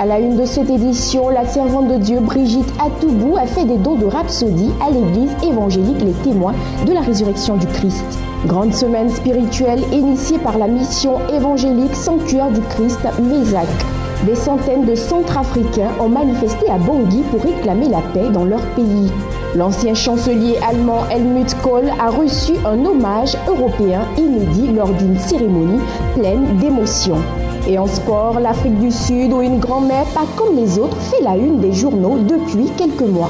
À la une de cette édition, la servante de Dieu Brigitte Atoubou a fait des dons de rhapsodie à l'église évangélique Les Témoins de la Résurrection du Christ. Grande semaine spirituelle initiée par la mission évangélique Sanctuaire du Christ, MESAC. Des centaines de Centrafricains ont manifesté à Bangui pour réclamer la paix dans leur pays. L'ancien chancelier allemand Helmut Kohl a reçu un hommage européen inédit lors d'une cérémonie pleine d'émotions. Et en sport, l'Afrique du Sud, où une grand-mère pas comme les autres, fait la une des journaux depuis quelques mois.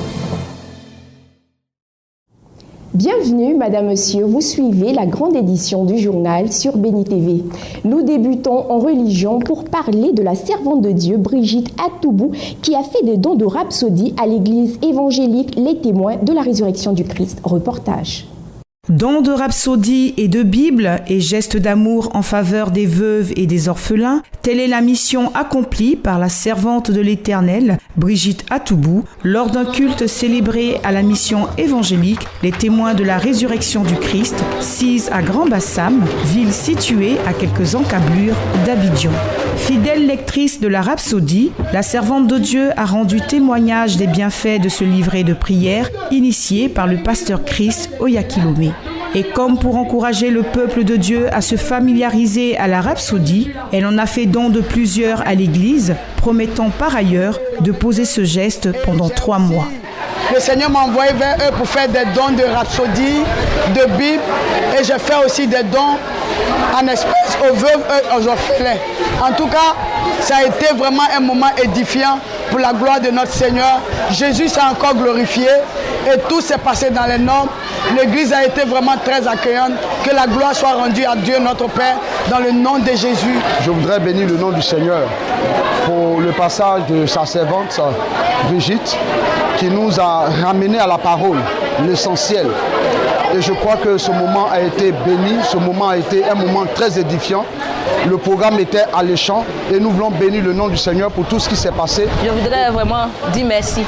Bienvenue, Madame, Monsieur, vous suivez la grande édition du journal sur Béni TV. Nous débutons en religion pour parler de la servante de Dieu Brigitte Atoubou qui a fait des dons de rhapsodie à l'église évangélique Les Témoins de la Résurrection du Christ. Reportage. Dons de rhapsodie et de Bible et gestes d'amour en faveur des veuves et des orphelins, telle est la mission accomplie par la servante de l'Éternel, Brigitte Atoubou, lors d'un culte célébré à la mission évangélique Les Témoins de la Résurrection du Christ, sise à Grand-Bassam, ville située à quelques encablures d'Abidjan. Fidèle lectrice de la rhapsodie, la servante de Dieu a rendu témoignage des bienfaits de ce livret de prières initié par le pasteur Chris Oyakilome. Et comme pour encourager le peuple de Dieu à se familiariser à la rhapsodie, elle en a fait don de plusieurs à l'église, promettant par ailleurs de poser ce geste pendant 3 mois. Le Seigneur m'a envoyé vers eux pour faire des dons de rhapsodie, de Bible, et je fais aussi des dons en espèces aux veuves et aux orphelins. En tout cas, ça a été vraiment un moment édifiant pour la gloire de notre Seigneur. Jésus s'est encore glorifié et tout s'est passé dans les normes. L'église a été vraiment très accueillante. Que la gloire soit rendue à Dieu notre Père dans le nom de Jésus. Je voudrais bénir le nom du Seigneur pour le passage de sa servante Brigitte qui nous a ramenés à la parole, l'essentiel. Et je crois que ce moment a été béni, ce moment a été un moment très édifiant. Le programme était alléchant et nous voulons bénir le nom du Seigneur pour tout ce qui s'est passé. Je voudrais vraiment dire merci.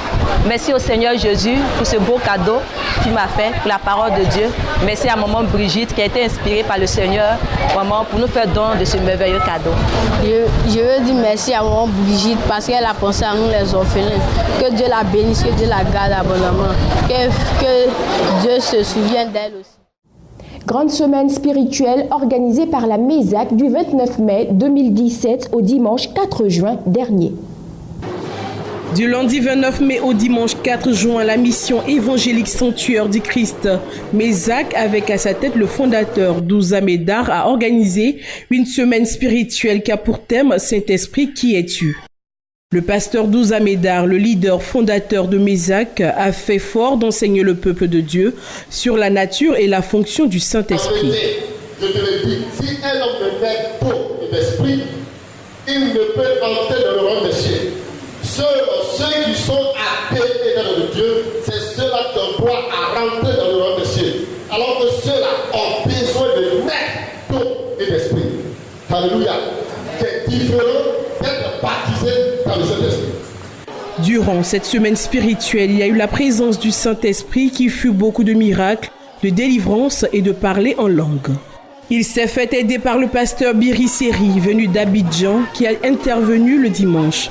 Merci au Seigneur Jésus pour ce beau cadeau qu'il m'a fait, pour la parole de Dieu. Merci à maman Brigitte qui a été inspirée par le Seigneur vraiment pour nous faire don de ce merveilleux cadeau. Je veux dire merci à maman Brigitte parce qu'elle a pensé à nous les orphelins. Que Dieu la bénisse, que Dieu la garde abondamment. Que Dieu se souvienne d'elle aussi. Grande semaine spirituelle organisée par la MESAC du 29 mai 2017 au dimanche 4 juin dernier. Du lundi 29 mai au dimanche 4 juin, la mission évangélique Sanctuaire du Christ, MESAC, avec à sa tête le fondateur Douza Médard, a organisé une semaine spirituelle qui a pour thème « Saint-Esprit, qui es-tu » ? Le pasteur Douza Médard, le leader fondateur de MESAC, a fait fort d'enseigner le peuple de Dieu sur la nature et la fonction du Saint-Esprit. Je te le dis, si un homme n'est pas d'eau et d'esprit, il ne peut entrer dans le royaume des cieux. Ceux qui sont athées et dans le Dieu, c'est ceux-là qui ont droit à rentrer dans le royaume des cieux. Alors que ceux-là ont besoin de naître d'eau et d'esprit. Alléluia. C'est différent d'être baptisé par le Saint-Esprit. Durant cette semaine spirituelle, il y a eu la présence du Saint-Esprit qui fut beaucoup de miracles, de délivrance et de parler en langue. Il s'est fait aider par le pasteur Biri Seri, venu d'Abidjan, qui a intervenu le dimanche.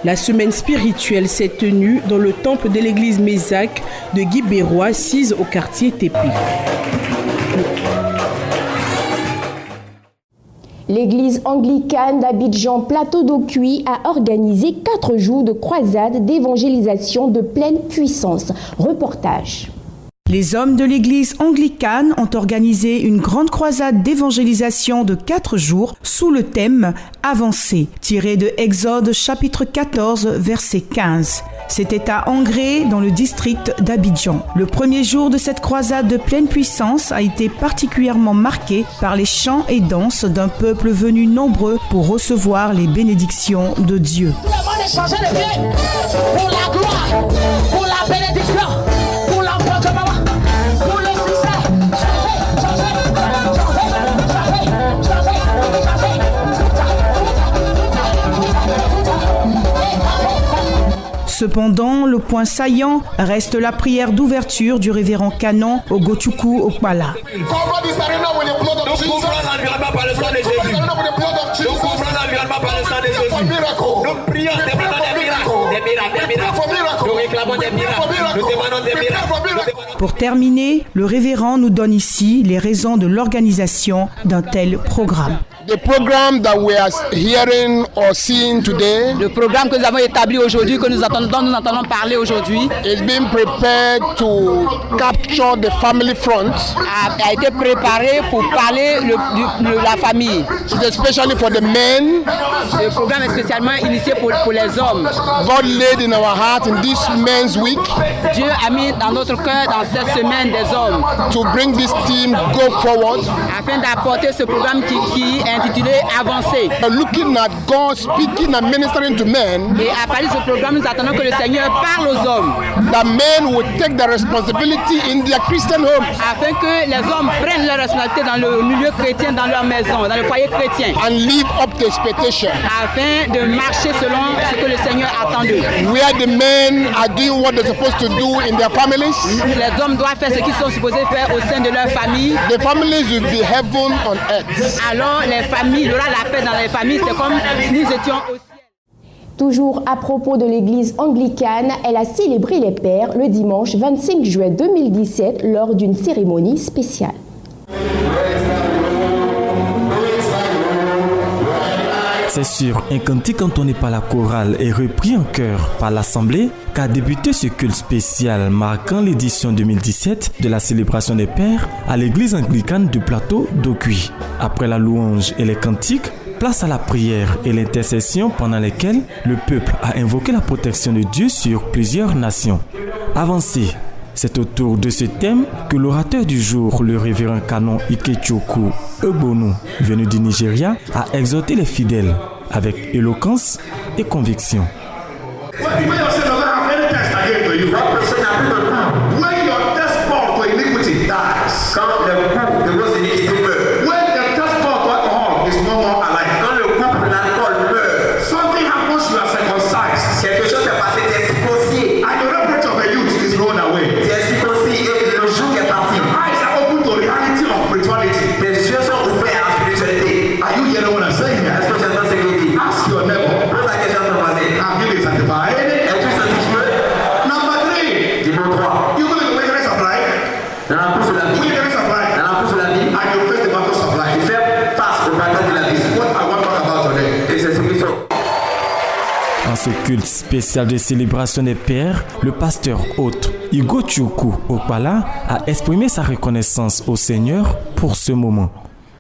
La semaine spirituelle s'est tenue dans le temple de l'église MESAC de Guibérois, sise au quartier Tépi. L'église anglicane d'Abidjan Plateau d'Eau Cuit a organisé 4 jours de croisade d'évangélisation de pleine puissance. Reportage. Les hommes de l'église anglicane ont organisé une grande croisade d'évangélisation de 4 jours sous le thème « Avancer » tiré de Exode chapitre 14 verset 15. C'était à Angré dans le district d'Abidjan. Le premier jour de cette croisade de pleine puissance a été particulièrement marqué par les chants et danses d'un peuple venu nombreux pour recevoir les bénédictions de Dieu. Tout le monde est changé de pied pour la gloire, pour la bénédiction, pour l'encouragement. Cependant, le point saillant reste la prière d'ouverture du révérend canon Ogochukwu Okpala. Nous couvrons l'environnement par le sang de Jésus. Nous prions, demandons des miracles. Nous réclamons des miracles. Nous demandons des miracles. Pour terminer, le révérend nous donne ici les raisons de l'organisation d'un tel programme. The program that we are hearing or seeing today, le programme que nous avons établi aujourd'hui, dont nous entendons parler aujourd'hui, is being prepared to capture the family front. A été préparé pour parler de la famille. It's especially for the men. Ce programme est spécialement initié pour les hommes. God laid in our heart in this Men's Week. Dieu a mis dans notre cœur dans cette semaine des hommes. To bring this team go forward. Afin d'apporter ce programme qui est intitulé Avancer. Looking at God speaking and ministering to men. Et à partir de ce programme, nous attendons que le Seigneur parle aux hommes. That men will take their responsibility in their Christian homes. Afin que les hommes prennent leur responsabilité dans le milieu chrétien, dans leur maison, dans le foyer chrétien. And live up to expectation. Afin de marcher selon ce que le Seigneur attend d'eux. Where the men are doing what they're supposed to do in their families. Les hommes doivent faire ce qu'ils sont supposés faire au sein de leur famille. The families will be heaven on earth. Alors les familles, il y aura la paix dans les familles, c'est comme si nous étions au ciel. Toujours à propos de l'église anglicane, elle a célébré les pères le dimanche 25 juin 2017 lors d'une cérémonie spéciale. C'est sur un cantique entonné par la chorale et repris en chœur par l'assemblée qu'a débuté ce culte spécial marquant l'édition 2017 de la célébration des pères à l'église anglicane du plateau d'Aucuy. Après la louange et les cantiques, place à la prière et l'intercession pendant lesquelles le peuple a invoqué la protection de Dieu sur plusieurs nations. Avancez. C'est autour de ce thème que l'orateur du jour, le révérend canon Ikechukwu Egbonu, venu du Nigeria, a exhorté les fidèles avec éloquence et conviction. Dans ce culte spécial de célébration des pères, le pasteur hôte Ikechukwu Okpala a exprimé sa reconnaissance au Seigneur pour ce moment.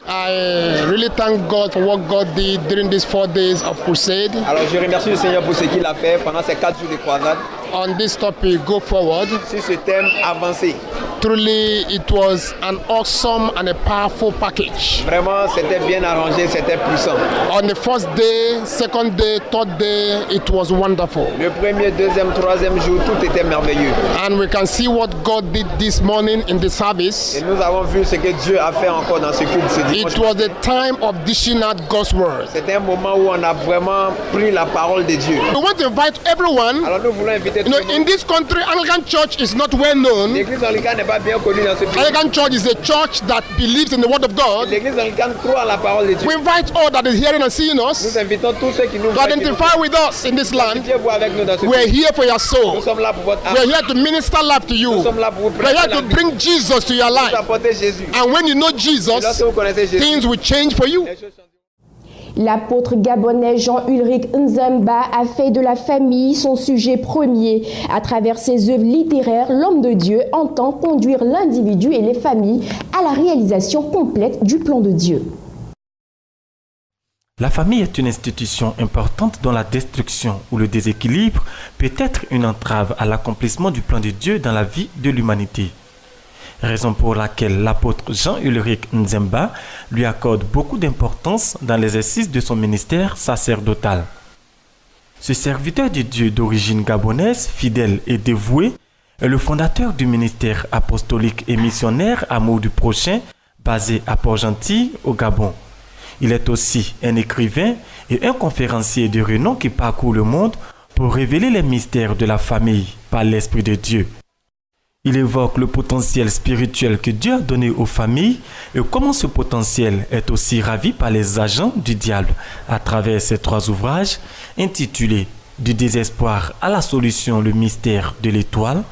I really thank God for what God did during these 4 days of crusade. Alors je remercie le Seigneur pour ce qu'il a fait pendant ces 4 jours de croisade. On this topic, go forward. Sur ce thème, avancer. Truly, it was an awesome and a powerful package. Vraiment, c'était bien arrangé, c'était puissant. On the first day, second day, third day, it was wonderful. Le premier, deuxième, troisième jour, tout était merveilleux. And we can see what God did this morning in the service. Et nous avons vu ce que Dieu a fait encore dans ce culte ce dimanche. It was the time of dishing out God's word. C'était un moment où on a vraiment pris la parole de Dieu. We want to invite everyone. Alors nous voulons inviter tout le monde. In this country, Anglican Church is not well known. L'église anglicane n'est pas bien connue dans ce pays. Anglican Church is a church that believes in the word of God. L'église anglicane croit en la parole de Dieu. We invite all that is hearing and seeing us. Nous invitons tous ceux qui nous to identify with us in this land. Avec nous dans ce We're here for your soul. Nous sommes là pour votre âme. We're here to minister life to you. Nous sommes là pour vous We're here to bring Jesus to your life. Jésus. And when you know Jesus, things will change for you. L'apôtre gabonais Jean-Ulrich Nzemba a fait de la famille son sujet premier. À travers ses œuvres littéraires, l'homme de Dieu entend conduire l'individu et les familles à la réalisation complète du plan de Dieu. La famille est une institution importante dont la destruction ou le déséquilibre peut être une entrave à l'accomplissement du plan de Dieu dans la vie de l'humanité. Raison pour laquelle l'apôtre Jean-Ulrich Nzemba lui accorde beaucoup d'importance dans l'exercice de son ministère sacerdotal. Ce serviteur de Dieu d'origine gabonaise, fidèle et dévoué, est le fondateur du ministère apostolique et missionnaire Amour du Prochain, basé à Port-Gentil, au Gabon. Il est aussi un écrivain et un conférencier de renom qui parcourt le monde pour révéler les mystères de la famille par l'Esprit de Dieu. Il évoque le potentiel spirituel que Dieu a donné aux familles et comment ce potentiel est aussi ravi par les agents du diable à travers ces 3 ouvrages intitulés « Du désespoir à la solution, le mystère de l'étoile »,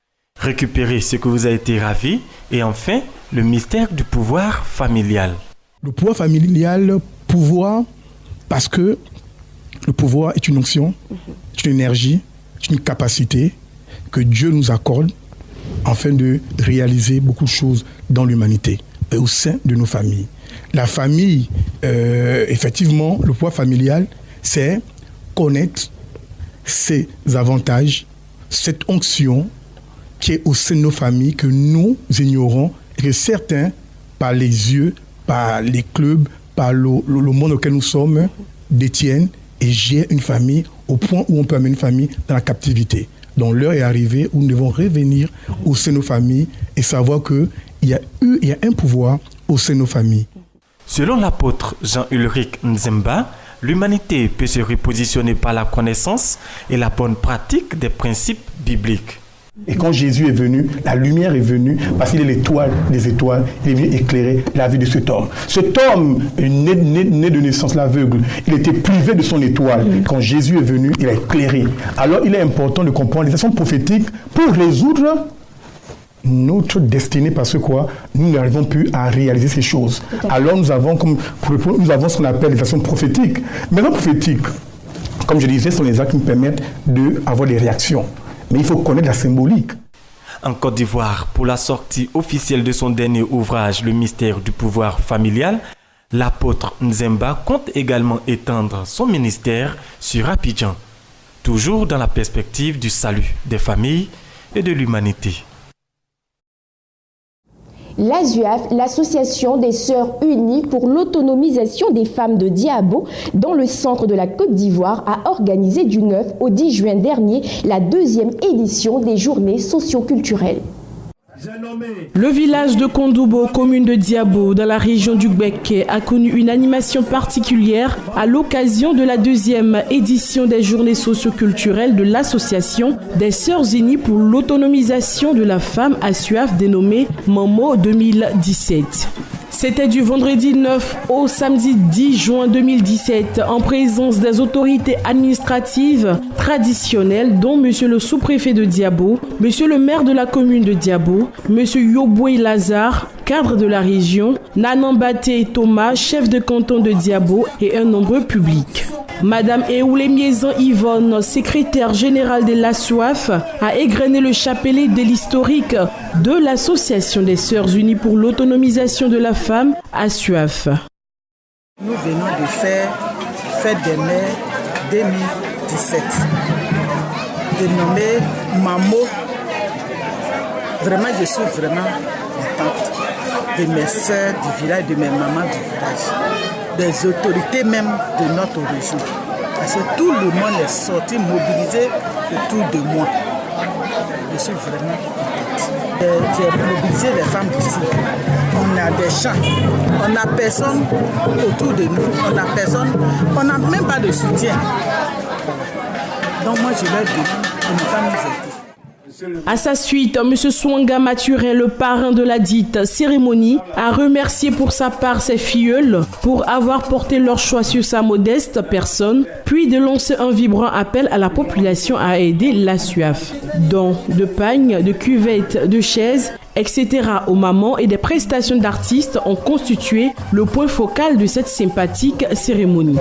« Récupérer ce que vous a été ravi » et enfin « Le mystère du pouvoir familial ». Le pouvoir familial, pouvoir, parce que le pouvoir est une onction, est une énergie, est une capacité que Dieu nous accorde afin de réaliser beaucoup de choses dans l'humanité et au sein de nos familles. La famille, effectivement, le pouvoir familial, c'est connaître ses avantages, cette onction qui est au sein de nos familles que nous ignorons et que certains, par les yeux, par les clubs, par le monde auquel nous sommes, détiennent et gèrent une famille au point où on peut amener une famille dans la captivité. Donc l'heure est arrivée où nous devons revenir au sein de nos familles et savoir qu'il y a un pouvoir au sein de nos familles. Selon l'apôtre Jean-Ulrich Nzemba, l'humanité peut se repositionner par la connaissance et la bonne pratique des principes bibliques. Et quand Jésus est venu, la lumière est venue parce qu'il est l'étoile des étoiles. Il est venu éclairer la vie de cet homme. Cet homme est né de naissance l'aveugle. Il était privé de son étoile. Quand Jésus est venu, il a éclairé. Alors il est important de comprendre les actions prophétiques pour résoudre notre destinée parce que quoi, nous n'arrivons plus à réaliser ces choses. Alors nous avons ce qu'on appelle les actions prophétiques. Mais les prophétiques, comme je disais, sont les actes qui nous permettent d'avoir des réactions. Mais il faut connaître la symbolique. En Côte d'Ivoire, pour la sortie officielle de son dernier ouvrage, Le mystère du pouvoir familial, l'apôtre Nzemba compte également étendre son ministère sur Abidjan, toujours dans la perspective du salut des familles et de l'humanité. L'ASUAF, l'Association des Sœurs Unies pour l'autonomisation des femmes de Diabo, dans le centre de la Côte d'Ivoire, a organisé du 9 au 10 juin dernier la 2e édition des journées socioculturelles. Le village de Kondoubo, commune de Diabo, dans la région du Gbeke, a connu une animation particulière à l'occasion de la 2e édition des journées socioculturelles de l'Association des Sœurs Unies pour l'autonomisation de la femme ASUAF dénommée MAMO 2017. C'était du vendredi 9 au samedi 10 juin 2017 en présence des autorités administratives traditionnelles dont monsieur le sous-préfet de Diabo, monsieur le maire de la commune de Diabo, monsieur Yoboué Lazare, cadre de la région, Nanambaté Thomas, chef de canton de Diabo et un nombreux public. Madame Eoulé Miezan Yvonne, secrétaire générale de l'ASUAF, a égrené le chapelet de l'historique de l'Association des Sœurs Unies pour l'autonomisation de la femme, ASUAF. Nous venons de faire Fête des Mères 2017, dénommée MAMO. Vraiment, je suis vraiment contente de mes sœurs du village, de mes mamans du village, des autorités même de notre région. Parce que tout le monde est sorti, mobilisé autour de moi. Je suis vraiment contente. J'ai mobilisé les femmes d'ici. On a des champs, on n'a personne autour de nous, on n'a personne, on n'a même pas de soutien. Donc moi je leur demande de ne pas nous aider. À sa suite, M. Swanga Maturin, le parrain de la dite cérémonie, a remercié pour sa part ses filleuls pour avoir porté leur choix sur sa modeste personne, puis de lancer un vibrant appel à la population à aider l'ASUAF. Dons de pagnes, de cuvettes, de chaises, etc. aux mamans et des prestations d'artistes ont constitué le point focal de cette sympathique cérémonie.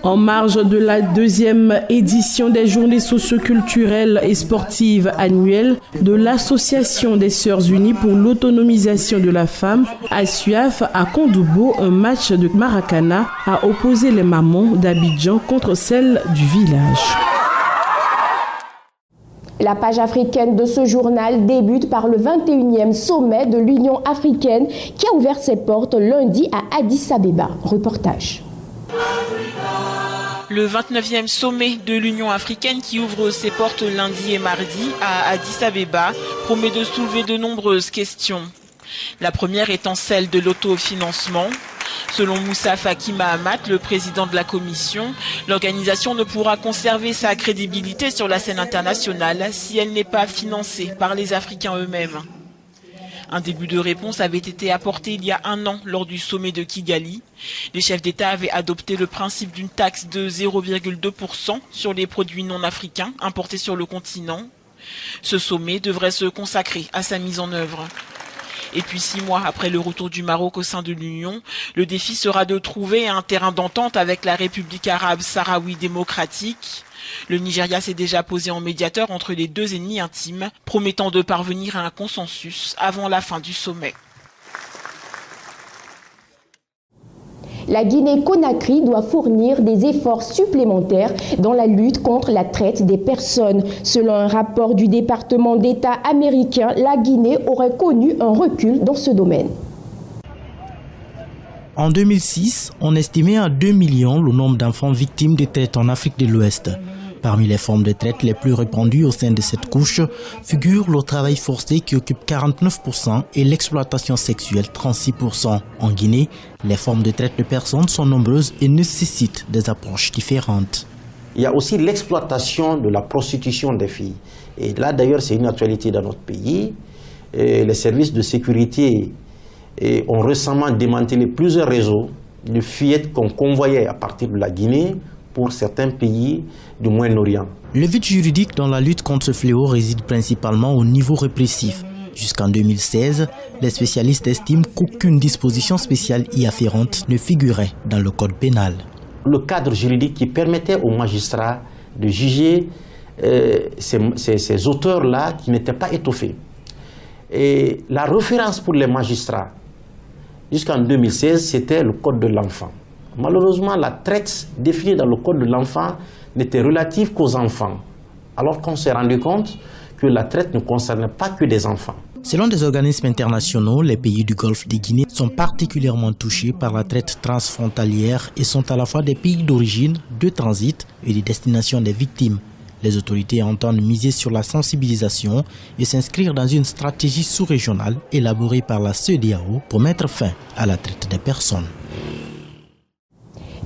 En marge de la 2e édition des journées socioculturelles et sportives annuelles de l'Association des Sœurs Unies pour l'autonomisation de la femme, ASUAF à Kondoubo, un match de Maracana a opposé les mamans d'Abidjan contre celles du village. La page africaine de ce journal débute par le 21e sommet de l'Union africaine qui a ouvert ses portes lundi à Addis Abeba. Reportage. Le 29e sommet de l'Union africaine qui ouvre ses portes lundi et mardi à Addis Abeba promet de soulever de nombreuses questions. La première étant celle de l'autofinancement. Selon Moussa Faki Mahamat, le président de la commission, l'organisation ne pourra conserver sa crédibilité sur la scène internationale si elle n'est pas financée par les Africains eux-mêmes. Un début de réponse avait été apporté il y a un an lors du sommet de Kigali. Les chefs d'État avaient adopté le principe d'une taxe de 0,2% sur les produits non africains importés sur le continent. Ce sommet devrait se consacrer à sa mise en œuvre. Et puis 6 mois après le retour du Maroc au sein de l'Union, le défi sera de trouver un terrain d'entente avec la République arabe sahraoui démocratique. Le Nigeria s'est déjà posé en médiateur entre les deux ennemis intimes, promettant de parvenir à un consensus avant la fin du sommet. La Guinée-Conakry doit fournir des efforts supplémentaires dans la lutte contre la traite des personnes. Selon un rapport du département d'État américain, la Guinée aurait connu un recul dans ce domaine. En 2006, on estimait à 2 millions le nombre d'enfants victimes de traite en Afrique de l'Ouest. Parmi les formes de traite les plus répandues au sein de cette couche figurent le travail forcé qui occupe 49% et l'exploitation sexuelle 36%. En Guinée, les formes de traite de personnes sont nombreuses et nécessitent des approches différentes. Il y a aussi l'exploitation de la prostitution des filles. Et là d'ailleurs c'est une actualité dans notre pays. Et les services de sécurité ont récemment démantelé plusieurs réseaux de fillettes qu'on convoyait à partir de la Guinée pour certains pays du Moyen-Orient. Le vide juridique dans la lutte contre ce fléau réside principalement au niveau répressif. Jusqu'en 2016, les spécialistes estiment qu'aucune disposition spéciale y afférente ne figurait dans le code pénal. Le cadre juridique qui permettait aux magistrats de juger ces auteurs-là qui n'étaient pas étoffés. Et la référence pour les magistrats, jusqu'en 2016, c'était le code de l'enfant. Malheureusement, la traite définie dans le code de l'enfant n'était relative qu'aux enfants, alors qu'on s'est rendu compte que la traite ne concernait pas que des enfants. Selon des organismes internationaux, les pays du Golfe de Guinée sont particulièrement touchés par la traite transfrontalière et sont à la fois des pays d'origine, de transit et de destination des victimes. Les autorités entendent miser sur la sensibilisation et s'inscrire dans une stratégie sous-régionale élaborée par la CEDEAO pour mettre fin à la traite des personnes.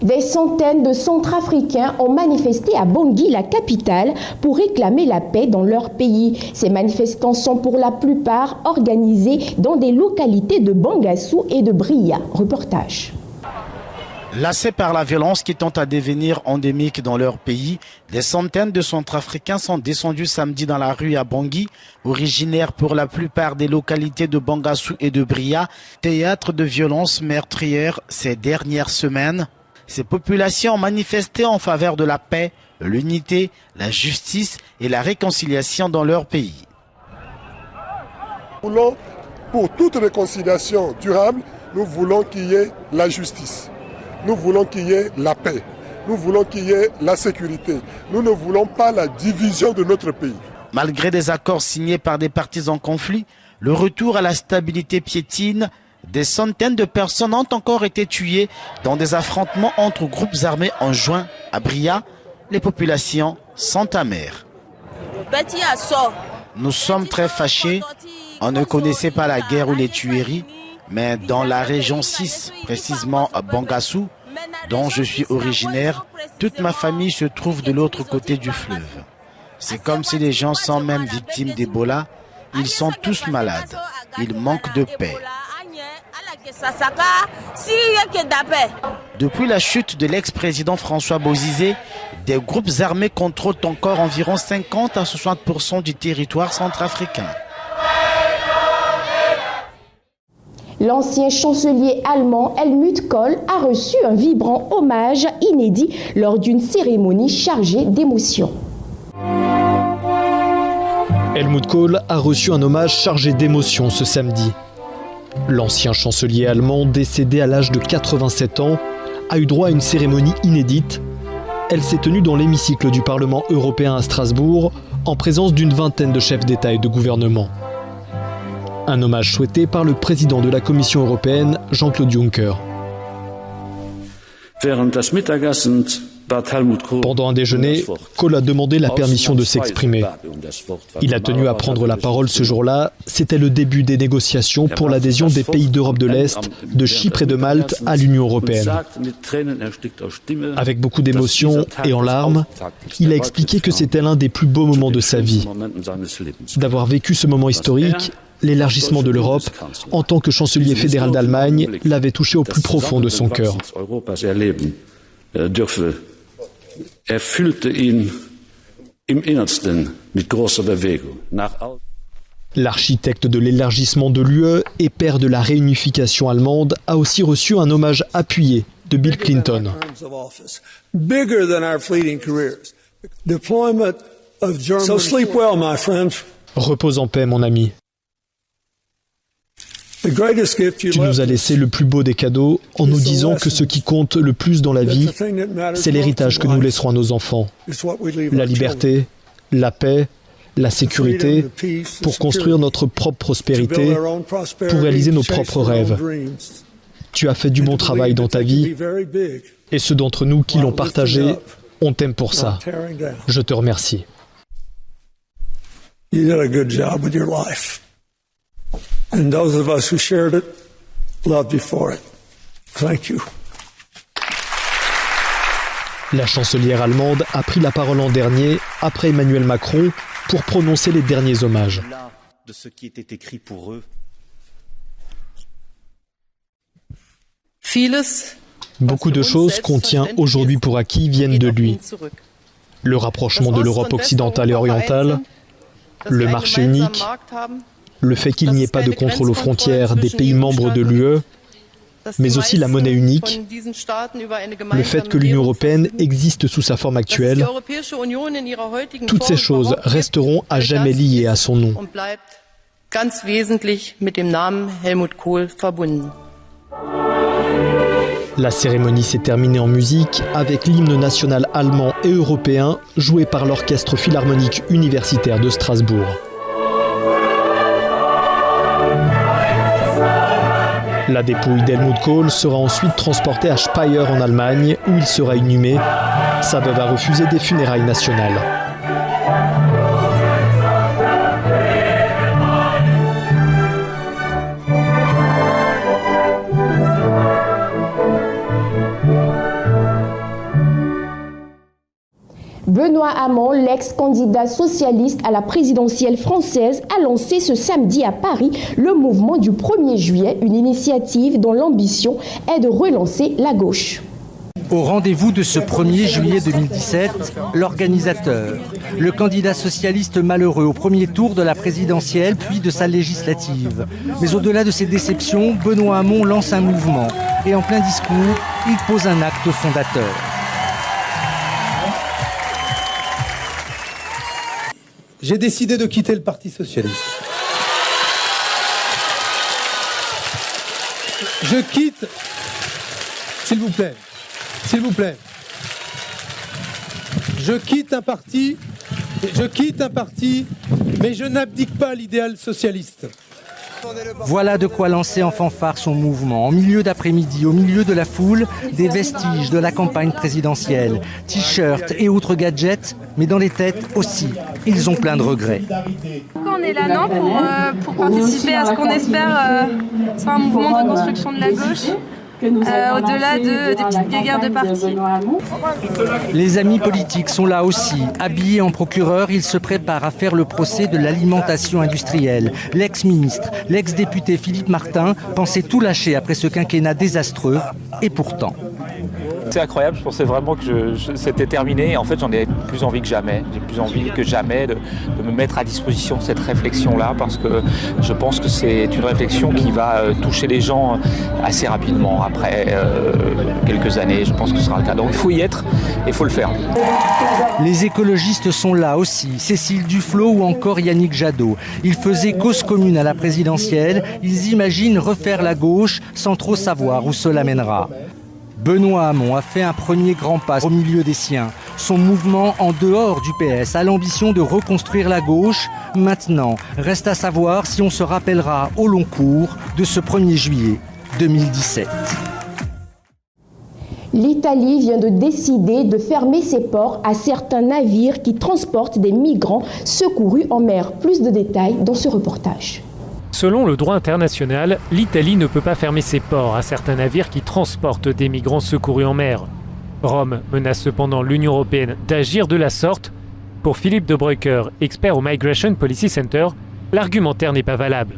Des centaines de Centrafricains ont manifesté à Bangui, la capitale, pour réclamer la paix dans leur pays. Ces manifestants sont pour la plupart organisés dans des localités de Bangassou et de Bria. Reportage. Lassés par la violence qui tend à devenir endémique dans leur pays, des centaines de Centrafricains sont descendus samedi dans la rue à Bangui, originaires pour la plupart des localités de Bangassou et de Bria, théâtre de violences meurtrières ces dernières semaines. Ces populations ont manifesté en faveur de la paix, l'unité, la justice et la réconciliation dans leur pays. Nous voulons, pour toute réconciliation durable, nous voulons qu'il y ait la justice. Nous voulons qu'il y ait la paix. Nous voulons qu'il y ait la sécurité. Nous ne voulons pas la division de notre pays. Malgré des accords signés par des partis en conflit, le retour à la stabilité piétine. Des centaines de personnes ont encore été tuées dans des affrontements entre groupes armés en juin à Bria. Les populations sont amères. Nous sommes très fâchés. On ne connaissait pas la guerre ou les tueries, mais dans la région 6, précisément à Bangassou, dont je suis originaire, toute ma famille se trouve de l'autre côté du fleuve. C'est comme si les gens sont même victimes d'Ebola. Ils sont tous malades. Ils manquent de paix. Depuis la chute de l'ex-président François Bozizé, des groupes armés contrôlent encore environ 50 à 60% du territoire centrafricain. L'ancien chancelier allemand Helmut Kohl a reçu un vibrant hommage inédit lors d'une cérémonie chargée d'émotions. Helmut Kohl a reçu un hommage chargé d'émotions ce samedi. L'ancien chancelier allemand, décédé à l'âge de 87 ans, a eu droit à une cérémonie inédite. Elle s'est tenue dans l'hémicycle du Parlement européen à Strasbourg, en présence d'une vingtaine de chefs d'État et de gouvernement. Un hommage souhaité par le président de la Commission européenne, Jean-Claude Juncker. Pendant un déjeuner, Kohl a demandé la permission de s'exprimer. Il a tenu à prendre la parole ce jour-là. C'était le début des négociations pour l'adhésion des pays d'Europe de l'Est, de Chypre et de Malte à l'Union européenne. Avec beaucoup d'émotion et en larmes, il a expliqué que c'était l'un des plus beaux moments de sa vie. D'avoir vécu ce moment historique, l'élargissement de l'Europe, en tant que chancelier fédéral d'Allemagne, l'avait touché au plus profond de son cœur. L'architecte de l'élargissement de l'UE et père de la réunification allemande a aussi reçu un hommage appuyé de Bill Clinton. Repose en paix, mon ami. Tu nous as laissé le plus beau des cadeaux en nous disant que ce qui compte le plus dans la vie, c'est l'héritage que nous laisserons à nos enfants. La liberté, la paix, la sécurité, pour construire notre propre prospérité, pour réaliser nos propres rêves. Tu as fait du bon travail dans ta vie et ceux d'entre nous qui l'ont partagé, on t'aime pour ça. Je te remercie. And those of us who shared it loved you for it. Thank you. La chancelière allemande a pris la parole l'an dernier, après Emmanuel Macron, pour prononcer les derniers hommages. De ce qui était écrit pour eux. Beaucoup de choses qu'on tient aujourd'hui pour acquis viennent de lui. Le rapprochement de l'Europe occidentale et orientale, le marché unique, le fait qu'il n'y ait pas de contrôle aux frontières des pays membres de l'UE, mais aussi la monnaie unique, le fait que l'Union européenne existe sous sa forme actuelle, toutes ces choses resteront à jamais liées à son nom. La cérémonie s'est terminée en musique avec l'hymne national allemand et européen joué par l'Orchestre philharmonique universitaire de Strasbourg. La dépouille d'Helmut Kohl sera ensuite transportée à Speyer en Allemagne, où il sera inhumé. Sa veuve a refusé des funérailles nationales. Benoît Hamon, l'ex-candidat socialiste à la présidentielle française, a lancé ce samedi à Paris le mouvement du 1er juillet, une initiative dont l'ambition est de relancer la gauche. Au rendez-vous de ce 1er juillet 2017, l'organisateur, le candidat socialiste malheureux au premier tour de la présidentielle puis de sa législative. Mais au-delà de ses déceptions, Benoît Hamon lance un mouvement et en plein discours, il pose un acte fondateur. J'ai décidé de quitter le Parti socialiste. Je quitte, s'il vous plaît, je quitte un parti, mais je n'abdique pas l'idéal socialiste. Voilà de quoi lancer en fanfare son mouvement. En milieu d'après-midi, au milieu de la foule, des vestiges de la campagne présidentielle, t-shirts et autres gadgets, mais dans les têtes aussi, ils ont plein de regrets. On est là pour participer à ce qu'on espère soit un mouvement de reconstruction de la gauche. Au-delà des petites guéguerres de parti. Les amis politiques sont là aussi. Habillés en procureurs, ils se préparent à faire le procès de l'alimentation industrielle. L'ex-ministre, l'ex-député Philippe Martin pensait tout lâcher après ce quinquennat désastreux. Et pourtant... C'est incroyable, je pensais vraiment que c'était terminé. En fait, j'en ai plus envie que jamais. J'ai plus envie que jamais de me mettre à disposition de cette réflexion-là, parce que je pense que c'est une réflexion qui va toucher les gens assez rapidement. Après quelques années, je pense que ce sera le cas. Donc il faut y être et il faut le faire. Les écologistes sont là aussi. Cécile Duflot ou encore Yannick Jadot. Ils faisaient cause commune à la présidentielle. Ils imaginent refaire la gauche sans trop savoir où cela mènera. Benoît Hamon a fait un premier grand pas au milieu des siens. Son mouvement en dehors du PS a l'ambition de reconstruire la gauche. Maintenant, reste à savoir si on se rappellera au long cours de ce 1er juillet 2017. L'Italie vient de décider de fermer ses ports à certains navires qui transportent des migrants secourus en mer. Plus de détails dans ce reportage. Selon le droit international, l'Italie ne peut pas fermer ses ports à certains navires qui transportent des migrants secourus en mer. Rome menace cependant l'Union européenne d'agir de la sorte. Pour Philippe De Bruycker, expert au Migration Policy Center, l'argumentaire n'est pas valable.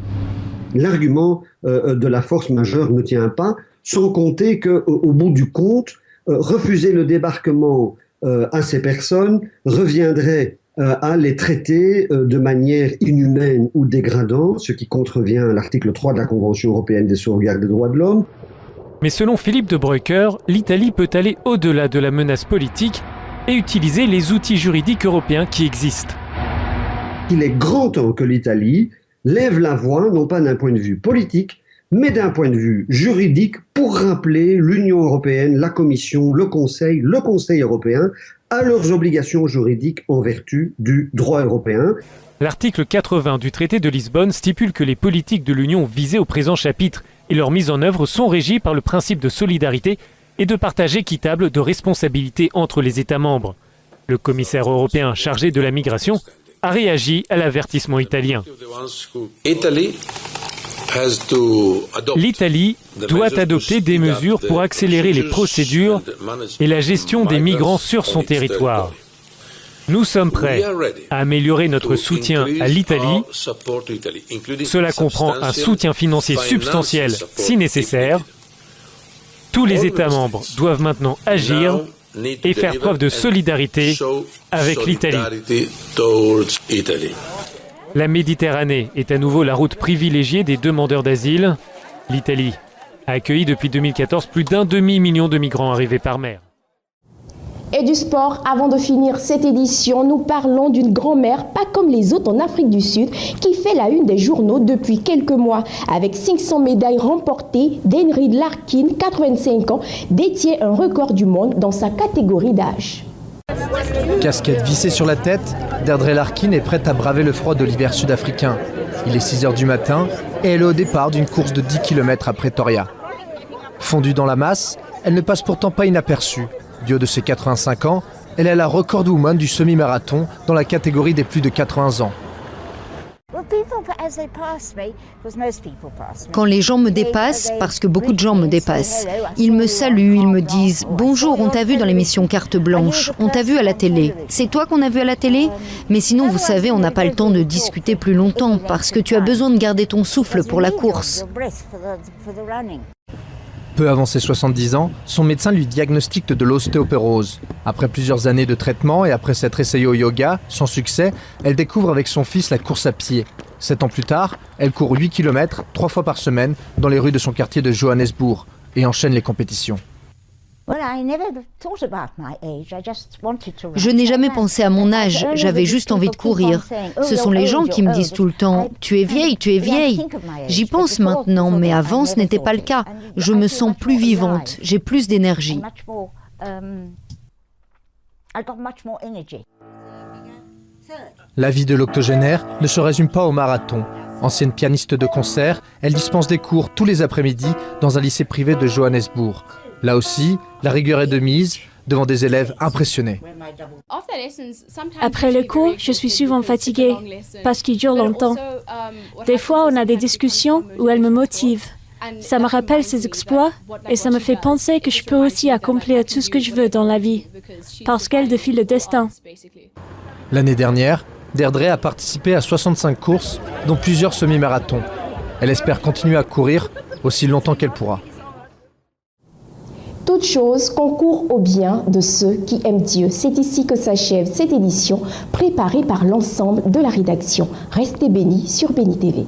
L'argument de la force majeure ne tient pas, sans compter qu'au bout du compte, refuser le débarquement à ces personnes reviendrait à les traiter de manière inhumaine ou dégradante, ce qui contrevient à l'article 3 de la Convention européenne des sauvegardes des droits de l'homme. Mais selon Philippe De Bruycker, l'Italie peut aller au-delà de la menace politique et utiliser les outils juridiques européens qui existent. Il est grand temps que l'Italie lève la voix, non pas d'un point de vue politique, mais d'un point de vue juridique, pour rappeler l'Union européenne, la Commission, le Conseil européen à leurs obligations juridiques en vertu du droit européen. L'article 80 du traité de Lisbonne stipule que les politiques de l'Union visées au présent chapitre et leur mise en œuvre sont régies par le principe de solidarité et de partage équitable de responsabilités entre les États membres. Le commissaire européen chargé de la migration a réagi à l'avertissement italien. L'Italie doit adopter des mesures pour accélérer les procédures et la gestion des migrants sur son territoire. Nous sommes prêts à améliorer notre soutien à l'Italie. Cela comprend un soutien financier substantiel si nécessaire. Tous les États membres doivent maintenant agir et faire preuve de solidarité avec l'Italie. La Méditerranée est à nouveau la route privilégiée des demandeurs d'asile. L'Italie a accueilli depuis 2014 plus d'1 demi-million de migrants arrivés par mer. Et du sport, avant de finir cette édition, nous parlons d'une grand-mère pas comme les autres en Afrique du Sud qui fait la une des journaux depuis quelques mois. Avec 500 médailles remportées, Deirdre Larkin, 85 ans, détient un record du monde dans sa catégorie d'âge. Casquette vissée sur la tête, Deirdre Larkin est prête à braver le froid de l'hiver sud-africain. Il est 6h du matin et elle est au départ d'une course de 10 km à Pretoria. Fondue dans la masse, elle ne passe pourtant pas inaperçue. Du haut de ses 85 ans, elle est la record woman du semi-marathon dans la catégorie des plus de 80 ans. Quand les gens me dépassent, parce que beaucoup de gens me dépassent, ils me saluent, ils me disent « Bonjour, on t'a vu dans l'émission Carte Blanche, on t'a vu à la télé. C'est toi qu'on a vu à la télé ?» Mais sinon, vous savez, on n'a pas le temps de discuter plus longtemps parce que tu as besoin de garder ton souffle pour la course. Peu avant ses 70 ans, son médecin lui diagnostique de l'ostéoporose. Après plusieurs années de traitement et après s'être essayée au yoga, sans succès, elle découvre avec son fils la course à pied. 7 ans plus tard, elle court 8 km 3 fois par semaine dans les rues de son quartier de Johannesburg et enchaîne les compétitions. Je n'ai jamais pensé à mon âge, j'avais juste envie de courir. Ce sont les gens qui me disent tout le temps « Tu es vieille, tu es vieille ». J'y pense maintenant, mais avant ce n'était pas le cas. Je me sens plus vivante, j'ai plus d'énergie. La vie de l'octogénaire ne se résume pas au marathon. Ancienne pianiste de concert, elle dispense des cours tous les après-midi dans un lycée privé de Johannesburg. Là aussi, la rigueur est de mise devant des élèves impressionnés. Après le cours, je suis souvent fatiguée parce qu'il dure longtemps. Des fois, on a des discussions où elle me motive. Ça me rappelle ses exploits et ça me fait penser que je peux aussi accomplir tout ce que je veux dans la vie parce qu'elle défie le destin. L'année dernière, Deirdre a participé à 65 courses, dont plusieurs semi-marathons. Elle espère continuer à courir aussi longtemps qu'elle pourra. Toute chose concourt au bien de ceux qui aiment Dieu. C'est ici que s'achève cette édition préparée par l'ensemble de la rédaction. Restez bénis sur Béni TV.